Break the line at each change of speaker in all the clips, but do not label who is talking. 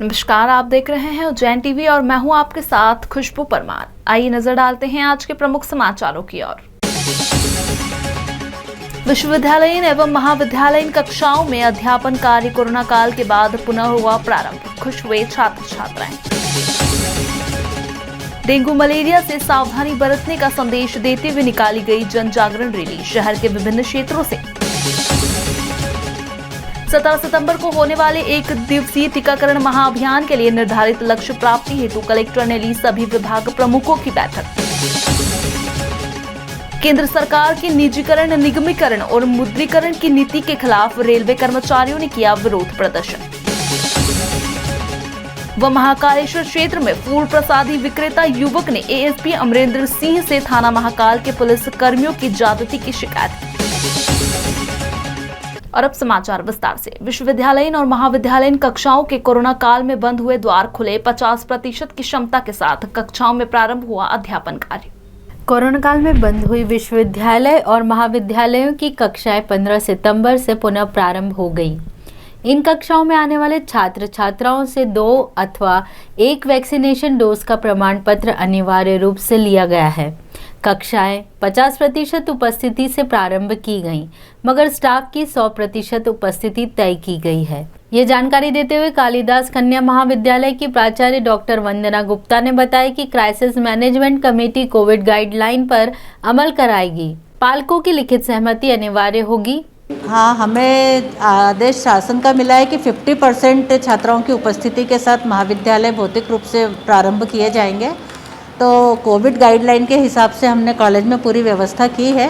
नमस्कार, आप देख रहे हैं उज्जैन टीवी और मैं हूं आपके साथ खुशबू परमार। आइए नजर डालते हैं आज के प्रमुख समाचारों की ओर। विश्वविद्यालयीन एवं महाविद्यालयीन कक्षाओं में अध्यापन कार्य कोरोना काल के बाद पुनः हुआ प्रारंभ, खुश हुए छात्र छात्राएं। डेंगू मलेरिया से सावधानी बरतने का संदेश देते हुए निकाली गई जन जागरण रैली शहर के विभिन्न क्षेत्रों से। 17 सितंबर को होने वाले 1 दिवसीय टीकाकरण महाअभियान के लिए निर्धारित लक्ष्य प्राप्ति हेतु कलेक्टर ने ली सभी विभाग प्रमुखों की बैठक। केंद्र सरकार की निजीकरण, निगमीकरण और मुद्रीकरण की नीति के खिलाफ रेलवे कर्मचारियों ने किया विरोध प्रदर्शन। व महाकालेश्वर क्षेत्र में फूल प्रसादी विक्रेता युवक ने एएसपी अमरेंद्र सिंह से थाना महाकाल के पुलिस कर्मियों की ज्यादती की शिकायत। और अब समाचार विस्तार से। विश्वविद्यालयीन और महाविद्यालयीन कक्षाओं के कोरोना काल में बंद हुए द्वार खुले, 50% की क्षमता के साथ कक्षाओं में प्रारंभ हुआ अध्यापन कार्य।
कोरोना काल में बंद हुई विश्वविद्यालय और महाविद्यालयों की कक्षाएं 15 सितंबर से पुनः प्रारंभ हो गई। इन कक्षाओं में आने वाले छात्र छात्राओं से 2 अथवा 1 वैक्सीनेशन डोज का प्रमाण पत्र अनिवार्य रूप से लिया गया है। कक्षाएं 50% उपस्थिति से प्रारंभ की गईं, मगर स्टाफ की 100% उपस्थिति तय की गई है। ये जानकारी देते हुए कालिदास कन्या महाविद्यालय की प्राचार्य डॉक्टर वंदना गुप्ता ने बताया कि crisis management committee Covid guideline पर अमल कराएगी। पालकों की लिखित सहमति अनिवार्य होगी।
हाँ, हमें आदेश शासन का मिला है कि 50% छात्राओं की उपस्थिति के साथ महाविद्यालय भौतिक रूप से प्रारंभ किए जाएंगे। तो कोविड गाइडलाइन के हिसाब से हमने कॉलेज में पूरी व्यवस्था की है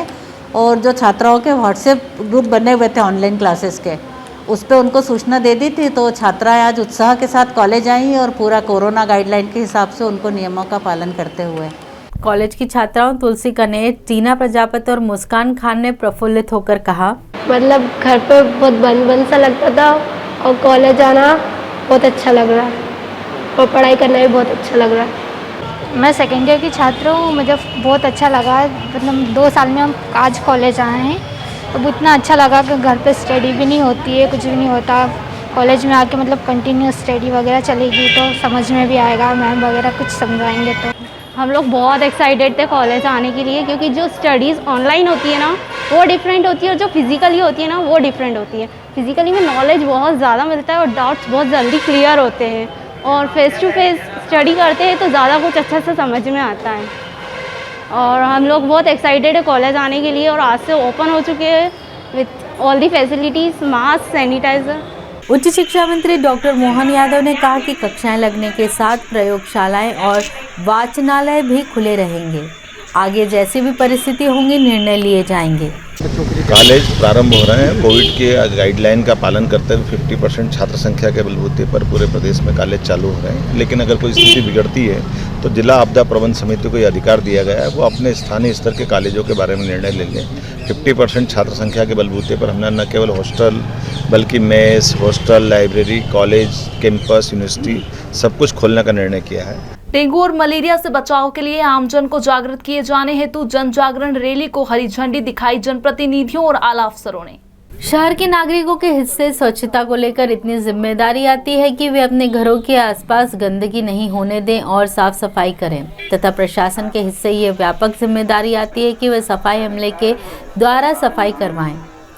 और जो छात्राओं के व्हाट्सएप ग्रुप बने हुए थे ऑनलाइन क्लासेस के, उस पर उनको सूचना दे दी थी। तो छात्राएं आज उत्साह के साथ कॉलेज आई और पूरा कोरोना गाइडलाइन के हिसाब से उनको नियमों का पालन करते हुए।
कॉलेज की छात्राओं तुलसी कनेर, टीना प्रजापति और मुस्कान खान ने प्रफुल्लित होकर कहा,
मतलब घर पे बहुत बंद सा लगता था और कॉलेज आना बहुत अच्छा लग रहा है और पढ़ाई करना भी बहुत अच्छा लग रहा है।
मैं सेकेंड ईयर की छात्र हूँ, मुझे बहुत अच्छा लगा। मतलब 2 साल में हम आज कॉलेज आए हैं तो इतना अच्छा लगा कि घर पे स्टडी भी नहीं होती है, कुछ भी नहीं होता। कॉलेज में आके मतलब कंटिन्यूस स्टडी वगैरह चलेगी तो समझ में भी आएगा, मैम वगैरह कुछ समझाएंगे तो।
हम लोग बहुत एक्साइटेड थे कॉलेज आने के लिए, क्योंकि जो स्टडीज़ ऑनलाइन होती है ना वो डिफरेंट होती है और जो फिज़िकली होती है ना वो डिफरेंट होती है। फिज़िकली में नॉलेज बहुत ज़्यादा मिलता है और डाउट्स बहुत जल्दी क्लियर होते हैं, और फेस टू फेस स्टडी करते हैं तो ज़्यादा कुछ अच्छा से समझ में आता है। और हम लोग बहुत एक्साइटेड है कॉलेज आने के लिए और आज से ओपन हो चुके हैं with all the facilities, mask, sanitizer.
उच्च शिक्षा मंत्री डॉक्टर मोहन यादव ने कहा कि कक्षाएं लगने के साथ प्रयोगशालाएं और वाचनालय भी खुले रहेंगे। आगे जैसी भी परिस्थिति होंगी निर्णय लिए जाएंगे।
कॉलेज प्रारंभ हो रहे हैं। कोविड के गाइडलाइन का पालन करते हुए 50% छात्र संख्या के बलबूते पर पूरे प्रदेश में कॉलेज चालू हो रहे हैं। लेकिन अगर कोई स्थिति बिगड़ती है तो जिला आपदा प्रबंधन समिति को यह अधिकार दिया गया है, वो अपने स्थानीय स्तर के कॉलेजों के बारे में निर्णय ले लें। 50% छात्र संख्या के बलबूते पर हमने न केवल हॉस्टल बल्कि mess, hostel, library, college, campus, university सब कुछ खोलने का निर्णय किया है।
डेंगू और मलेरिया से बचाव के लिए आमजन को जागृत किए जाने हेतु जन जागरण रैली को हरी झंडी दिखाई जनप्रतिनिधियों और आला अफसरों ने।
शहर के नागरिकों के हिस्से स्वच्छता को लेकर इतनी जिम्मेदारी आती है कि वे अपने घरों के आसपास गंदगी नहीं होने दें और साफ सफाई करें, तथा प्रशासन के हिस्से ये व्यापक जिम्मेदारी आती है कि वे सफाई अमले के द्वारा सफाई करवाएं,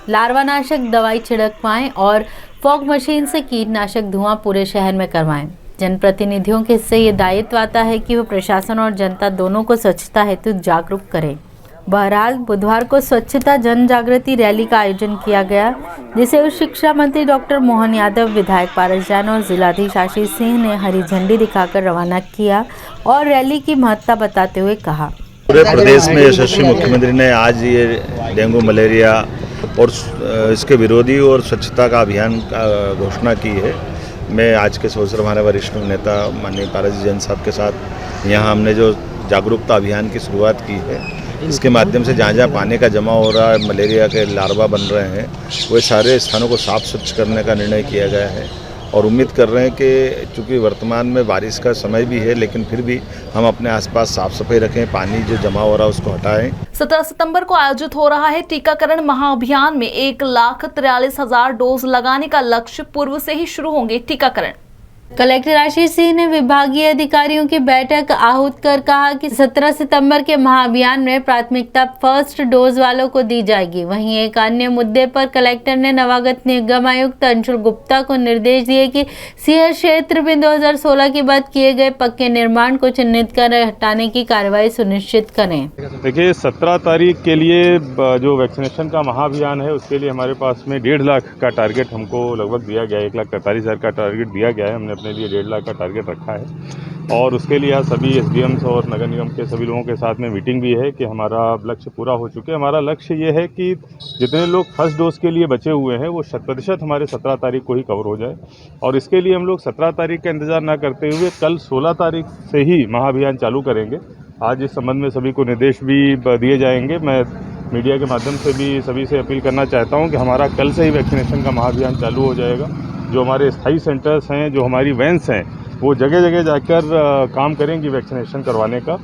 लार्वानाशक दवाई छिड़कवाएं और फॉग मशीन से कीटनाशक धुआं पूरे शहर में करवाएं। जनप्रतिनिधियों के हिस्से ये दायित्व आता है कि वे प्रशासन और जनता दोनों को स्वच्छता हेतु जागरूक करें। बहरहाल बुधवार को स्वच्छता जन जागृति रैली का आयोजन किया गया, जिसे उच्च शिक्षा मंत्री डॉक्टर मोहन यादव, विधायक पारस जैन और जिलाधीश आशीष सिंह ने हरी झंडी दिखाकर रवाना किया और रैली की महत्ता बताते हुए कहा,
पूरे प्रदेश में यशस्वी मुख्यमंत्री ने आज ये डेंगू, मलेरिया और इसके विरोधी और स्वच्छता का अभियान का घोषणा की है। मैं आज के अवसर हमारे वरिष्ठ नेता माननीय पारस जैन साहब के साथ यहाँ हमने जो जागरूकता अभियान की शुरुआत की है, इसके माध्यम से जहाँ जहाँ पानी का जमा हो रहा है, मलेरिया के लार्वा बन रहे हैं, वे सारे स्थानों को साफ स्वच्छ करने का निर्णय किया गया है। और उम्मीद कर रहे हैं कि चूँकि वर्तमान में बारिश का समय भी है, लेकिन फिर भी हम अपने आसपास साफ सफाई रखें, पानी जो जमा हो रहा है उसको हटाएं।
17 सितंबर को आयोजित हो रहा है टीकाकरण महाअभियान में 1,43,000 डोज लगाने का लक्ष्य। पूर्व से ही शुरू होंगे टीकाकरण।
कलेक्टर आशीष सिंह ने विभागीय अधिकारियों की बैठक आहूत कर कहा कि 17 सितंबर के महाअभियान में प्राथमिकता फर्स्ट डोज वालों को दी जाएगी। वहीं एक अन्य मुद्दे पर कलेक्टर ने नवागत निगम आयुक्त अंशुल गुप्ता को निर्देश दिए कि सीहर क्षेत्र में 2016 के बाद किए गए पक्के निर्माण को चिन्हित कर हटाने की कार्रवाई सुनिश्चित करें।
देखिए 17 तारीख के लिए जो वैक्सीनेशन का महाअभियान है उसके लिए हमारे पास में 1.5 लाख का टारगेट हमको लगभग दिया गया है। 1,43,000 का टारगेट दिया गया है। हमने अपने लिए 1.5 लाख का टारगेट रखा है और उसके लिए आज सभी एसडीएम्स और नगर निगम के सभी लोगों के साथ में मीटिंग भी है कि हमारा लक्ष्य पूरा हो चुके। हमारा लक्ष्य ये है कि जितने लोग फर्स्ट डोज के लिए बचे हुए हैं वो 100% हमारे 17 तारीख को ही कवर हो जाए और इसके लिए हम लोग 17 तारीख का इंतजार ना करते हुए कल 16 तारीख से ही महाअभियान चालू करेंगे। आज इस संबंध में सभी को निर्देश भी दिए जाएंगे। मैं मीडिया के माध्यम से भी सभी से अपील करना चाहता हूं कि हमारा कल से ही वैक्सीनेशन का महाअभियान चालू हो जाएगा। जो हमारे स्थायी सेंटर्स हैं, जो हमारी वैन्स हैं, वो जगह जगह जाकर काम करेंगी वैक्सीनेशन करवाने का।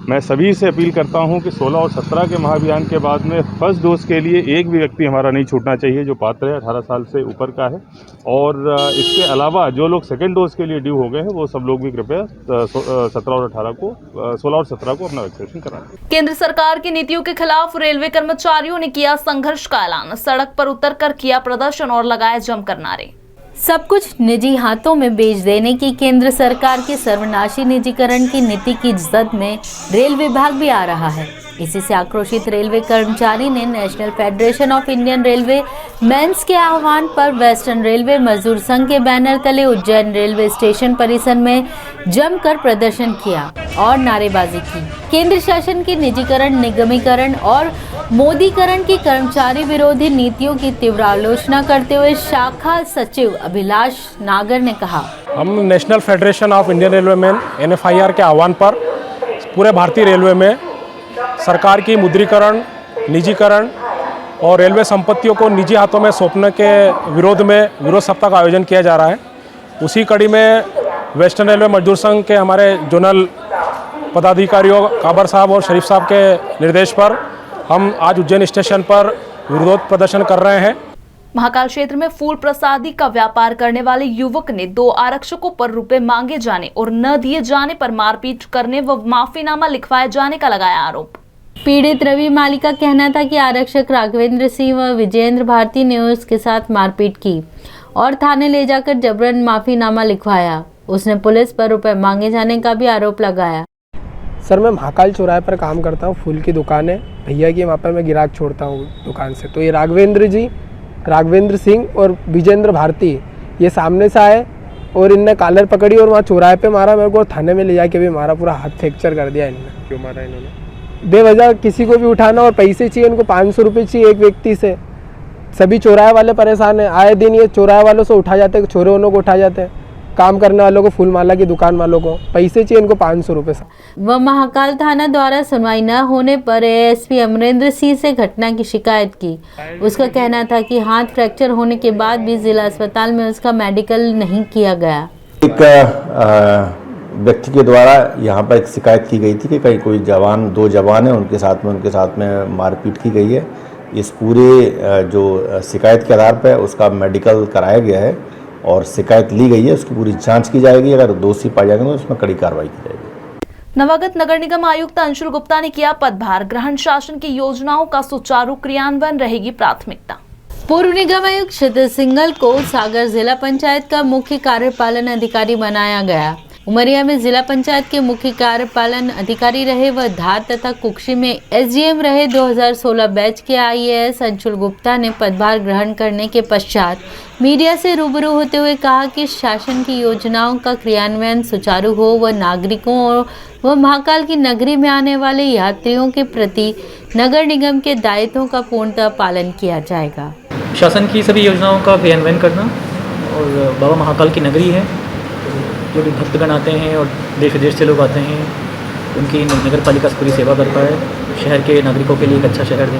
मैं सभी से अपील करता हूं कि 16 और 17 के महाअभियान के बाद में फर्स्ट डोज के लिए एक भी व्यक्ति हमारा नहीं छूटना चाहिए जो पात्र है, 18 साल से ऊपर का है। और इसके अलावा जो लोग सेकेंड डोज के लिए ड्यू हो गए हैं वो सब लोग भी कृपया 16 और 17 को अपना वैक्सीनेशन कराएं।
केंद्र सरकार की नीतियों के खिलाफ रेलवे कर्मचारियों ने किया संघर्ष का ऐलान। सड़क पर उतरकर किया प्रदर्शन और लगाए जमकर नारे।
सब कुछ निजी हाथों में बेच देने की केंद्र सरकार की सर्वनाशी निजीकरण की नीति की जद में रेल विभाग भी आ रहा है। इसी से आक्रोशित रेलवे कर्मचारी ने national federation of Indian railway men's के आह्वान पर वेस्टर्न रेलवे मजदूर संघ के बैनर तले उज्जैन रेलवे स्टेशन परिसर में जमकर प्रदर्शन किया और नारेबाजी की। केंद्र शासन की निजीकरण, निगमीकरण और मोदीकरण की कर्मचारी विरोधी नीतियों की तीव्र आलोचना करते हुए शाखा सचिव अभिलाष नागर ने कहा,
हम national federation of Indian railway man NFIR के आह्वान पर पूरे भारतीय रेलवे में सरकार की मुद्रीकरण, निजीकरण और रेलवे संपत्तियों को निजी हाथों में सौंपने के विरोध में विरोध सप्ताह का आयोजन किया जा रहा है। उसी कड़ी में वेस्टर्न रेलवे मजदूर संघ के हमारे जोनल पदाधिकारियों काबर साहब और शरीफ साहब के निर्देश पर हम आज उज्जैन स्टेशन पर विरोध प्रदर्शन कर रहे हैं।
महाकाल क्षेत्र में फूल प्रसादी का व्यापार करने वाले युवक ने 2 आरक्षकों पर रुपए मांगे जाने और न दिए जाने पर मारपीट करने व माफीनामा लिखवाए जाने का लगाया आरोप।
पीड़ित रवि माली का कहना था कि आरक्षक राघवेंद्र सिंह व विजेंद्र भारती ने उसके साथ मारपीट की और थाने ले जाकर जबरन माफीनामा लिखवाया। उसने पुलिस पर रुपए मांगे जाने का भी आरोप लगाया।
सर, मैं महाकाल चौराहे पर काम करता हूँ। फूल की दुकान है भैया की, वहाँ पर मैं गिराक छोड़ता हूँ दुकान से। तो ये राघवेंद्र सिंह और विजेंद्र भारती ये सामने से आए और इनने कॉलर पकड़ी और वहाँ चौराहे पे मारा मेरे को। थाने में ले जाके भी मारा, पूरा हाथ फ्रैक्चर कर दिया इनने।
क्यों मारा इन्होंने?
बेवजह किसी को भी उठाना और पैसे चाहिए इनको। 500 रुपये चाहिए एक व्यक्ति से। सभी चौराहे वाले परेशान हैं। आए दिन ये चौराहे वालों से उठा जाते हैं, छोरे वालों को उठा जाते हैं, काम करने वालों को, फूलमाला की दुकान वालों को पैसे चाहिए इनको 500 रुपये से।
वह महाकाल थाना द्वारा सुनवाई न होने पर ASP अमरेंद्र सिंह से घटना की शिकायत की। उसका कहना था कि हाथ फ्रैक्चर होने के बाद भी जिला अस्पताल में उसका मेडिकल नहीं किया गया।
एक व्यक्ति के द्वारा यहाँ पर एक शिकायत की गई थी कि कहीं कोई जवान, 2 जवान हैं, उनके साथ में मारपीट की गई है। इस पूरे जो शिकायत के आधार पर उसका मेडिकल कराया गया है और शिकायत ली गई है। उसकी पूरी जांच की जाएगी। अगर दोषी पाए जाएंगे तो उसमें कड़ी कार्रवाई की जाएगी।
नवागत नगर निगम आयुक्त अंशुल गुप्ता ने किया पदभार ग्रहण। शासन की योजनाओं का सुचारू क्रियान्वयन रहेगी प्राथमिकता।
पूर्व निगम आयुक्त क्षितिज सिंघल को सागर जिला पंचायत का मुख्य कार्यपालन अधिकारी बनाया गया। उमरिया में जिला पंचायत के मुख्य कार्यपालन अधिकारी रहे व धार तथा कुक्षी में SDM रहे 2016 बैच के IAS अंशुल गुप्ता ने पदभार ग्रहण करने के पश्चात मीडिया से रूबरू होते हुए कहा कि शासन की योजनाओं का क्रियान्वयन सुचारू हो व नागरिकों व महाकाल की नगरी में आने वाले यात्रियों के प्रति नगर निगम के दायित्वों का पूर्णतः पालन किया जाएगा।
शासन की सभी योजनाओं का क्रियान्वयन करना और बाबा महाकाल की नगरी है, जो भी भक्तगण आते हैं और देश विदेश से लोग आते हैं, उनकी नगर पालिका से पूरी सेवा कर पाए, शहर के नागरिकों के लिए एक अच्छा शहर दें।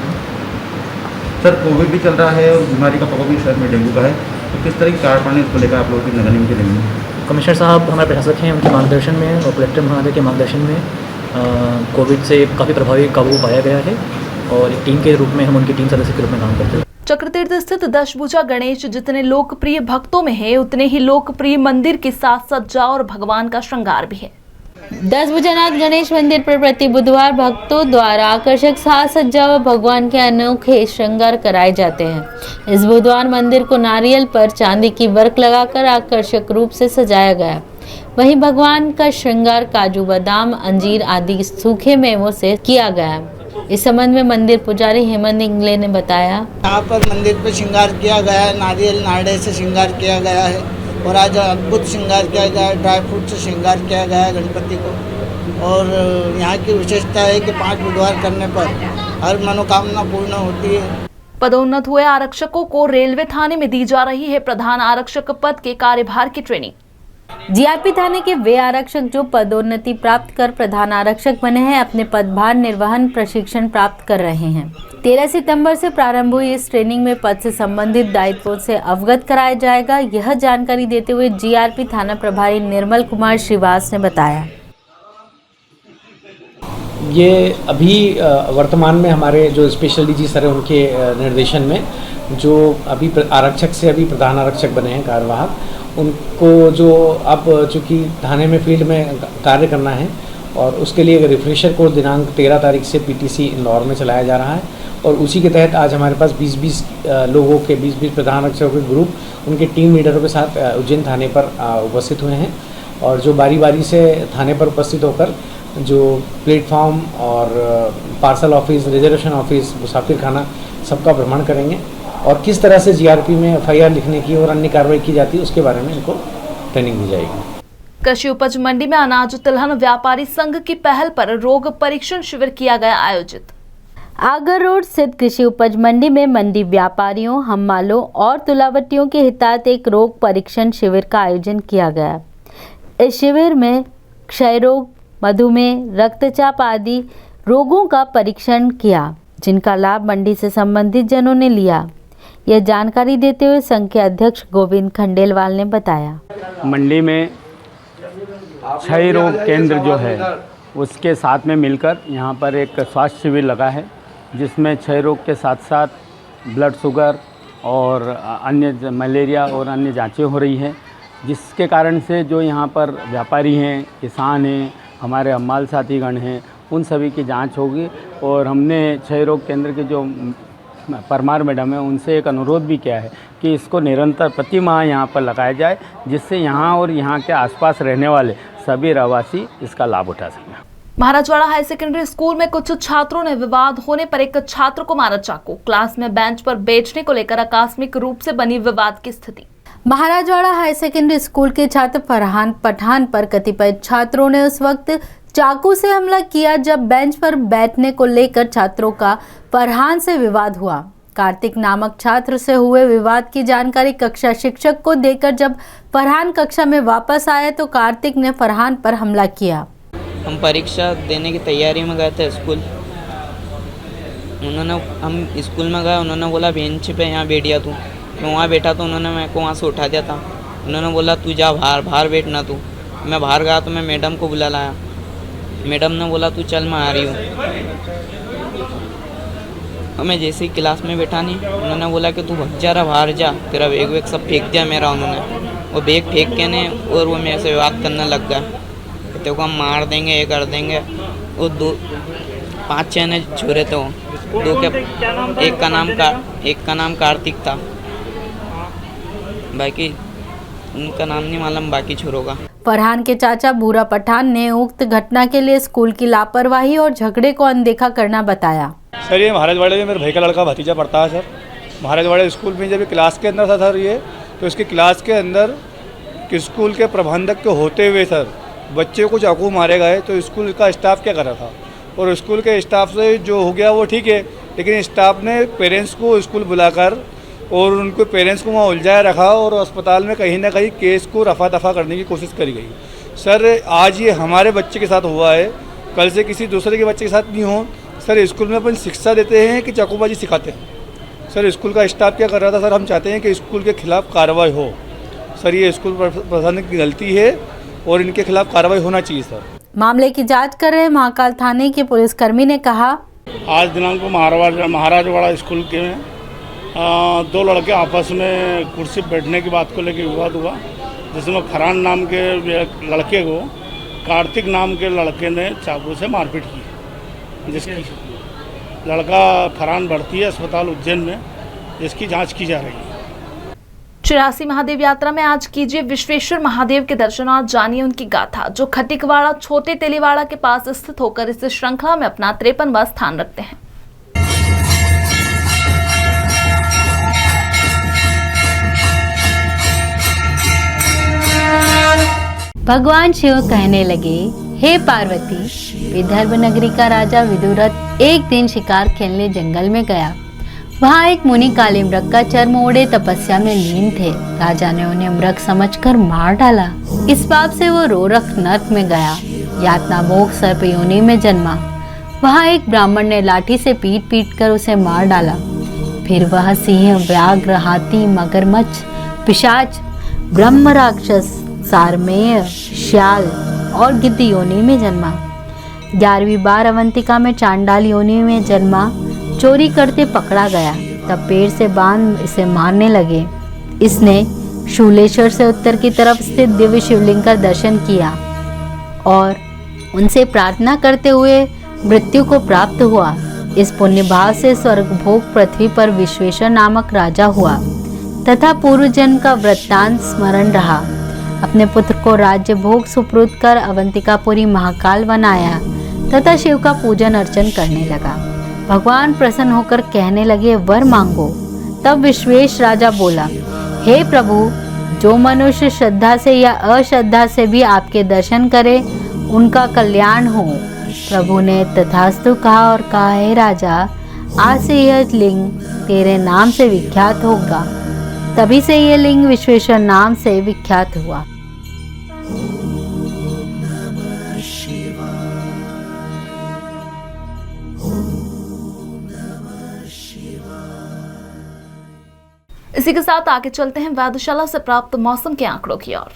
सर, कोविड भी चल रहा है और बीमारी का प्रकोप भी शहर में डेंगू का है, तो किस तरह की कार्यप्रणाली इसको लेकर आप लोगों की नगर निगम की रहेंगी?
कमिश्नर साहब हमारे प्रशासक हैं, उनके मार्गदर्शन में और कलेक्टर महोदय के मार्गदर्शन में कोविड से काफ़ी प्रभावी काबू पाया गया है और एक टीम के रूप में हम उनकी टीम सदस्य के रूप में काम करते हैं।
चक्रतीर्थ स्थित दशभुजा गणेश जितने लोकप्रिय भक्तों में है, उतने ही लोकप्रिय मंदिर की साज सज्जा और भगवान का श्रृंगार भी है।
दशभुजानाथ गणेश मंदिर पर प्रति बुधवार भक्तों द्वारा आकर्षक साज सज्जा व भगवान के अनोखे श्रृंगार कराए जाते हैं। इस बुधवार मंदिर को नारियल पर चांदी की वर्क लगाकर आकर्षक रूप से सजाया गया। वहीं भगवान का श्रृंगार काजू बादाम अंजीर आदि सूखे मेवों से किया गया। इस संबंध में मंदिर पुजारी हेमंत इंगले ने बताया,
यहाँ पर मंदिर पर श्रृंगार किया गया है, नारियल नाड़े से श्रृंगार किया गया है और आज अद्भुत श्रृंगार किया गया है, ड्राई फ्रूट से श्रृंगार किया गया है गणपति को। और यहाँ की विशेषता है कि 5 बुधवार करने पर हर मनोकामना पूर्ण होती है।
पदोन्नत हुए आरक्षकों को रेलवे थाने में दी जा रही है प्रधान आरक्षक पद के कार्यभार की ट्रेनिंग।
जीआरपी थाने के वे आरक्षक जो पदोन्नति प्राप्त कर प्रधान आरक्षक बने हैं, अपने पदभार निर्वहन प्रशिक्षण प्राप्त कर रहे हैं। 13 सितंबर से प्रारंभ हुई इस ट्रेनिंग में पद से संबंधित दायित्वों से अवगत कराया जाएगा। यह जानकारी देते हुए जीआरपी थाना प्रभारी निर्मल कुमार श्रीवास ने बताया,
ये अभी वर्तमान में हमारे जो स्पेशल डीजी सर है उनके निर्देशन में जो अभी आरक्षक से अभी प्रधान आरक्षक बने हैं कार्यवाहक, उनको जो अब चूँकि थाने में फील्ड में कार्य करना है और उसके लिए एक रिफ्रेशर कोर्स दिनांक 13 तारीख से पीटीसी इंदौर में चलाया जा रहा है और उसी के तहत आज हमारे पास 20-20 लोगों के 20-20 प्रधान आरक्षकों के ग्रुप उनके टीम लीडरों के साथ उज्जैन थाने पर उपस्थित हुए हैं और जो बारी बारी से थाने पर उपस्थित होकर जो प्लेटफॉर्म और पार्सल ऑफिस, रिजर्वेशन ऑफिस, मुसाफिर खाना सबका भ्रमण करेंगे और किस तरह से जीआरपी में एफआईआर लिखने की और अन्य कार्रवाई की जाती है उसके बारे में इनको ट्रेनिंग दी जाएगी।
कृषि उपज मंडी में अनाज तिलहन व्यापारी संघ की पहल पर रोग परीक्षण शिविर किया गया आयोजित।
आगर रोड स्थित कृषि उपज मंडी में मंडी व्यापारियों, हम्मालों और तुलावटियों के हितार्थ एक रोग परीक्षण शिविर का आयोजन किया गया। इस शिविर में क्षय रोग, मधुमेह, रक्तचाप आदि रोगों का परीक्षण किया, जिनका लाभ मंडी से संबंधित जनों ने लिया। यह जानकारी देते हुए संघ के अध्यक्ष गोविंद खंडेलवाल ने बताया,
मंडी में क्षय रोग केंद्र जो है उसके साथ में मिलकर यहाँ पर एक स्वास्थ्य शिविर लगा है, जिसमें क्षय रोग के साथ साथ ब्लड शुगर और अन्य मलेरिया और अन्य जांचें हो रही हैं, जिसके कारण से जो यहाँ पर व्यापारी हैं, किसान हैं, हमारे हम्माल साथीगण हैं, उन सभी की जांच होगी। और हमने क्षय रोग केंद्र के जो परमार मैडम है उनसे एक अनुरोध भी किया है कि इसको निरंतर प्रति माह यहाँ पर लगाया जाए, जिससे यहाँ और यहाँ के आसपास रहने वाले सभी रहवासी इसका लाभ उठा सकें।
महाराजवाड़ा हाई सेकेंडरी स्कूल में कुछ छात्रों ने विवाद होने पर एक छात्र को मारा चाकू। क्लास में बेंच पर बैठने को लेकर आकस्मिक रूप से बनी विवाद की स्थिति।
महाराजवाड़ा हाई सेकेंडरी स्कूल के छात्र फरहान पठान पर कतिपय छात्रों ने उस वक्त चाकू से हमला किया जब बेंच पर बैठने को लेकर छात्रों का फरहान से विवाद हुआ। कार्तिक नामक छात्र से हुए विवाद की जानकारी कक्षा शिक्षक को देकर जब फरहान कक्षा में वापस आए तो कार्तिक ने फरहान पर हमला किया।
हम परीक्षा देने की तैयारी में गए थे स्कूल। हम स्कूल में गए, उन्होंने बोला बेंच पे यहाँ बैठ जा तू। मैं वहाँ बैठा तो उन्होंने मेरे को वहाँ से उठा दिया था। उन्होंने बोला तू जा बाहर बैठना तू। मैं बाहर गया तो मैं मैडम को बुला लाया। मैडम ने बोला तू चल मैं आ रही हूँ। मैं जैसे ही क्लास में बैठा नहीं, उन्होंने बोला कि तू भाग जा रहा, बाहर जा, तेरा बैग वैग सब फेंक दिया मेरा। उन्होंने वो बैग फेंक के ने और वो मेरे से विवाद करने लग गया। तेरे को हम मार देंगे, ये कर देंगे। वो 5-6 ने छोरे थे। वो दो के एक का नाम कार्तिक था, बाकी उनका नाम नहीं मालूम बाकी छोरों का।
फरहान के चाचा भूरा पठान ने उक्त घटना के लिए स्कूल की लापरवाही और झगड़े को अनदेखा करना बताया।
सर ये महाराजवाड़े में मेरे भाई का लड़का भतीजा पढ़ता है। सर महाराजवाड़े स्कूल में जब क्लास के अंदर था सर ये, तो इसकी क्लास के अंदर स्कूल के प्रबंधक के होते हुए सर बच्चे को चाकू मारे गए। तो स्कूल का स्टाफ क्या कर रहा था, और स्कूल के स्टाफ से जो हो गया वो ठीक है, लेकिन स्टाफ ने पेरेंट्स को स्कूल बुलाकर और उनको पेरेंट्स को वहाँ उलझाया रखा और अस्पताल में कहीं ना कहीं केस को रफा दफा करने की कोशिश करी गई। सर आज ये हमारे बच्चे के साथ हुआ है, कल से किसी दूसरे के बच्चे के साथ नहीं हो। सर स्कूल में अपन शिक्षा देते हैं कि चाकूबाजी सिखाते हैं। सर स्कूल का स्टाफ क्या कर रहा था, सर हम चाहते हैं कि स्कूल के खिलाफ कार्रवाई हो। सर ये स्कूल प्रशासन की गलती है और इनके खिलाफ कार्रवाई होना चाहिए। सर
मामले की जांच कर रहे महाकाल थाने के पुलिसकर्मी ने कहा,
आज दिनांक को महाराजवाड़ा स्कूल के
दो लड़के आपस में कुर्सी पर बैठने की बात को लेकर विवाद हुआ, जिसमें फरहान नाम के लड़के को कार्तिक नाम के लड़के ने चाकू से मारपीट की, जिसकी लड़का फरहान भर्ती है अस्पताल उज्जैन में, जिसकी जांच की जा रही है।
84 महादेव यात्रा में आज कीजिए विश्वेश्वर महादेव के दर्शन और जानिए उनकी गाथा, जो खटिकवाड़ा छोटे तेलीवाड़ा के पास स्थित होकर इस श्रृंखला में अपना 53वां स्थान रखते हैं।
भगवान शिव कहने लगे, हे पार्वती, विदर्भ नगरी का राजा विदुरथ एक दिन शिकार खेलने जंगल में गया। वहाँ एक मुनि काले मृग का चर्म ओढ़े तपस्या में लीन थे। राजा ने उन्हें मृग समझकर मार डाला। इस पाप से वो रोरख नर्क में गया, यातना भोग सर्प योनि में जन्मा। वहाँ एक ब्राह्मण ने लाठी से पीट पीट कर उसे मार डाला। फिर वह सिंह, व्याघ्र, हाथी, मगरमच्छ, पिशाच, ब्रह्म राक्षस, सारमेय, श्याल और गिद्ध योनि में जन्मा। 11वीं बार अवंतिका में चांडाल योनि में जन्मा। चोरी करते पकड़ा गया, तब पेड़ से बांध इसे मारने लगे। इसने शूलेश्वर से उत्तर की तरफ स्थित दिव्य शिवलिंग का दर्शन किया और उनसे प्रार्थना करते हुए मृत्यु को प्राप्त हुआ। इस पुण्य भाव से स्वर्ग भोग पृथ्वी पर विश्वेश्वर नामक राजा हुआ तथा पूर्व जन्म का वृत्तांत स्मरण रहा। अपने पुत्र को राज्य भोग सुपुर्द कर अवंतिकापुरी महाकाल बनाया तथा शिव का पूजन अर्चन करने लगा। भगवान प्रसन्न होकर कहने लगे, वर मांगो। तब विश्वेश राजा बोला, हे प्रभु, जो मनुष्य श्रद्धा से या अश्रद्धा से भी आपके दर्शन करे उनका कल्याण हो। प्रभु ने तथास्तु कहा और कहा, हे राजा, आज से यह लिंग तेरे नाम से विख्यात होगा। तभी से यह लिंग विश्वेश्वर नाम से विख्यात हुआ।
इसी के साथ आगे चलते हैं वेधशाला से प्राप्त मौसम के आंकड़ों की ओर।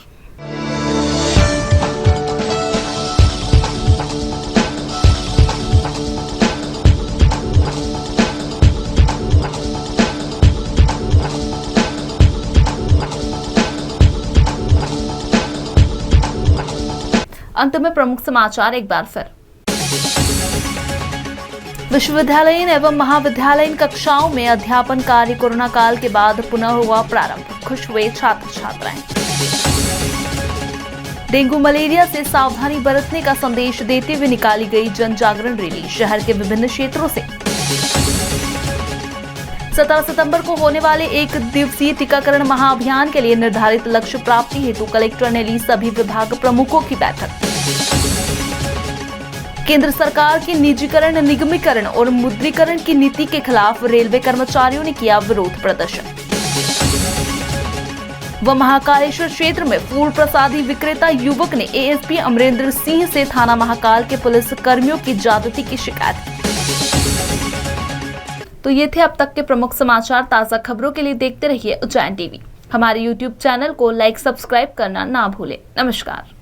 अंत में प्रमुख समाचार एक बार फिर। विश्वविद्यालयीन एवं महाविद्यालयीन कक्षाओं में अध्यापन कार्य कोरोना काल के बाद पुनः हुआ प्रारंभ, खुश हुए छात्र छात्राएं। डेंगू मलेरिया से सावधानी बरतने का संदेश देते हुए निकाली गई जन जागरण रैली शहर के विभिन्न क्षेत्रों से। 17 सितंबर को होने वाले 1 दिवसीय टीकाकरण महाअभियान के लिए निर्धारित लक्ष्य प्राप्ति हेतु कलेक्टर ने ली सभी विभाग प्रमुखों की बैठक। केंद्र सरकार की निजीकरण, निगमीकरण और मुद्रीकरण की नीति के खिलाफ रेलवे कर्मचारियों ने किया विरोध प्रदर्शन। व महाकालेश्वर क्षेत्र में फूल प्रसादी विक्रेता युवक ने एएसपी अमरेंद्र सिंह से थाना महाकाल के पुलिस कर्मियों की ज्यादती की शिकायत। तो ये थे अब तक के प्रमुख समाचार। ताजा खबरों के लिए देखते रहिए उज्जैन टीवी। हमारे YouTube चैनल को लाइक, सब्सक्राइब करना ना भूलें। नमस्कार।